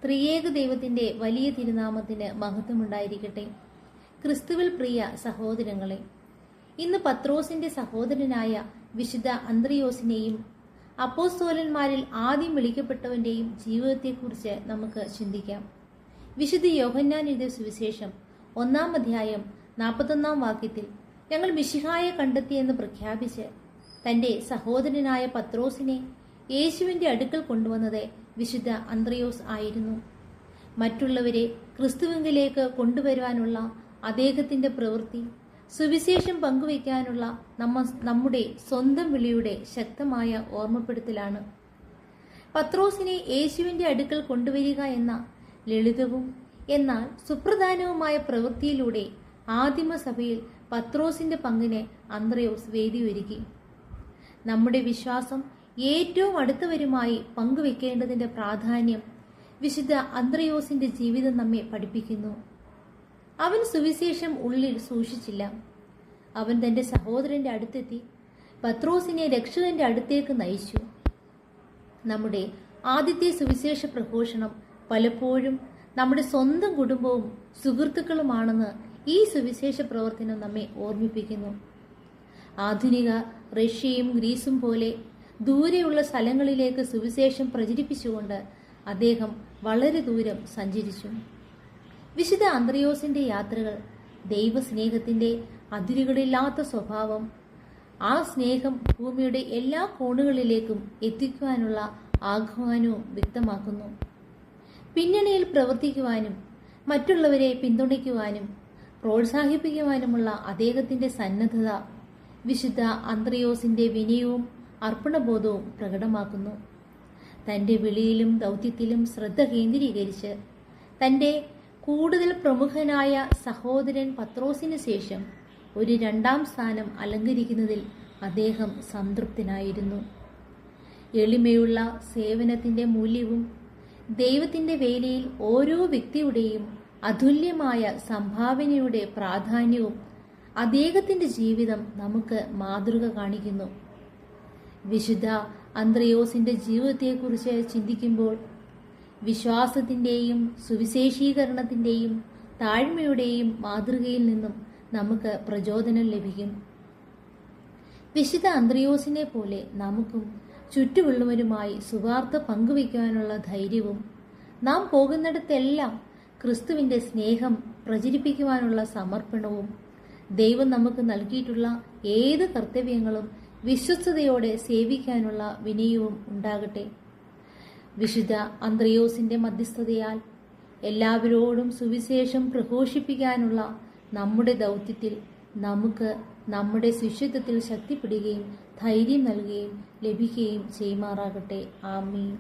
ത്രിയേക ദൈവത്തിന്റെ വലിയ തിരുനാമത്തിന് മഹത്വമുണ്ടായിരിക്കട്ടെ. ക്രിസ്തുവിൽ പ്രിയ സഹോദരങ്ങളെ, ഇന്ന് പത്രോസിന്റെ സഹോദരനായ വിശുദ്ധ അന്ത്രയോസിനെയും അപ്പോസ്തലന്മാരിൽ ആദ്യം വിളിക്കപ്പെട്ടവന്റെയും ജീവിതത്തെക്കുറിച്ച് നമുക്ക് ചിന്തിക്കാം. വിശുദ്ധ യോഹന്നാൻ എഴുതിയ സുവിശേഷം 1-ാം അധ്യായം 41-ാം വാക്യത്തിൽ ഞങ്ങൾ മിശിഹായെ കണ്ടെത്തിയെന്ന് പ്രഖ്യാപിച്ച് തന്റെ സഹോദരനായ പത്രോസിനെ യേശുവിന്റെ അടുക്കൽ കൊണ്ടുവന്നത് വിശുദ്ധ അന്ത്രയോസ് ആയിരുന്നു. മറ്റുള്ളവരെ ക്രിസ്തുവിലേക്ക് കൊണ്ടുവരുവാനുള്ള അദ്ദേഹത്തിന്റെ പ്രവൃത്തി സുവിശേഷം പങ്കുവയ്ക്കാനുള്ള നമ്മുടെ സ്വന്തം വിളിയുടെ ശക്തമായ ഓർമ്മപ്പെടുത്തലാണ്. പത്രോസിനെ യേശുവിന്റെ അടുക്കൽ കൊണ്ടുവരിക എന്ന ലളിതവും എന്നാൽ സുപ്രധാനവുമായ പ്രവൃത്തിയിലൂടെ ആദിമസഭയിൽ പത്രോസിന്റെ പങ്കിന് അന്ത്രയോസ് വേദിയൊരുക്കി. നമ്മുടെ വിശ്വാസം ഏറ്റവും അടുത്തവരുമായി പങ്കുവെക്കേണ്ടതിന്റെ പ്രാധാന്യം വിശുദ്ധ അന്ത്രയോസിന്റെ ജീവിതം നമ്മെ പഠിപ്പിക്കുന്നു. അവൻ സുവിശേഷം ഉള്ളിൽ സൂക്ഷിച്ചില്ല. അവൻ തന്റെ സഹോദരന്റെ അടുത്തെത്തി പത്രോസിനെ രക്ഷകന്റെ അടുത്തേക്ക് നയിച്ചു. നമ്മുടെ ആദ്യത്തെ സുവിശേഷ പ്രഘോഷണം പലപ്പോഴും നമ്മുടെ സ്വന്തം കുടുംബവും സുഹൃത്തുക്കളുമാണെന്ന് ഈ സുവിശേഷ പ്രവർത്തനം നമ്മെ ഓർമ്മിപ്പിക്കുന്നു. ആധുനിക റഷ്യയും ഗ്രീസും പോലെ ദൂരെയുള്ള സ്ഥലങ്ങളിലേക്ക് സുവിശേഷം പ്രചരിപ്പിച്ചുകൊണ്ട് അദ്ദേഹം വളരെ ദൂരം സഞ്ചരിച്ചു. വിശുദ്ധ അന്ത്രയോസിന്റെ യാത്രകൾ ദൈവസ്നേഹത്തിന്റെ അതിരുകളില്ലാത്ത സ്വഭാവം, ആ സ്നേഹം ഭൂമിയുടെ എല്ലാ കോണുകളിലേക്കും എത്തിക്കുവാനുള്ള ആഹ്വാനവും വ്യക്തമാക്കുന്നു. പിന്നണിയിൽ പ്രവർത്തിക്കുവാനും മറ്റുള്ളവരെ പിന്തുണയ്ക്കുവാനും പ്രോത്സാഹിപ്പിക്കുവാനുമുള്ള അദ്ദേഹത്തിന്റെ സന്നദ്ധത വിശുദ്ധ അന്ത്രയോസിന്റെ വിനയവും അർപ്പണബോധവും പ്രകടമാക്കുന്നു. തന്റെ വിളിയിലും ദൗത്യത്തിലും ശ്രദ്ധ കേന്ദ്രീകരിച്ച് തന്റെ കൂടുതൽ പ്രമുഖനായ സഹോദരൻ പത്രോസിന് ശേഷം ഒരു 2-ാം സ്ഥാനം അലങ്കരിക്കുന്നതിൽ അദ്ദേഹം സംതൃപ്തനായിരുന്നു. എളിമയുള്ള സേവനത്തിന്റെ മൂല്യവും ദൈവത്തിന്റെ വേലയിൽ ഓരോ വ്യക്തിയുടെയും അതുല്യമായ സംഭാവനയുടെ പ്രാധാന്യവും അദ്ദേഹത്തിന്റെ ജീവിതം നമുക്ക് മാതൃക കാണിക്കുന്നു. വിശുദ്ധ അന്ത്രയോസിന്റെ ജീവിതത്തെക്കുറിച്ച് ചിന്തിക്കുമ്പോൾ വിശ്വാസത്തിന്റെയും സുവിശേഷീകരണത്തിന്റെയും താഴ്മയുടെയും മാതൃകയിൽ നിന്നും നമുക്ക് പ്രചോദനം ലഭിക്കും. വിശുദ്ധ അന്ത്രയോസിനെ പോലെ നമുക്കും ചുറ്റുമുള്ളവരുമായി സുവാർത്ത പങ്കുവയ്ക്കുവാനുള്ള ധൈര്യവും നാം പോകുന്നിടത്തെല്ലാം ക്രിസ്തുവിന്റെ സ്നേഹം പ്രചരിപ്പിക്കുവാനുള്ള സമർപ്പണവും ദൈവം നമുക്ക് നൽകിയിട്ടുള്ള ഏത് കർത്തവ്യങ്ങളും വിശ്വസ്തയോടെ സേവിക്കാനുള്ള വിനയവും ഉണ്ടാകട്ടെ. വിശുദ്ധ അന്ത്രയോസിന്റെ മധ്യസ്ഥതയാൽ എല്ലാവരോടും സുവിശേഷം പ്രഘോഷിപ്പിക്കാനുള്ള നമ്മുടെ ദൗത്യത്തിൽ നമുക്ക് നമ്മുടെ ശിഷ്യത്വത്തിൽ ശക്തിപ്പെടുകയും ധൈര്യം നൽകുകയും ലഭിക്കുകയും ചെയ്യുമാറാകട്ടെ. ആമീൻ.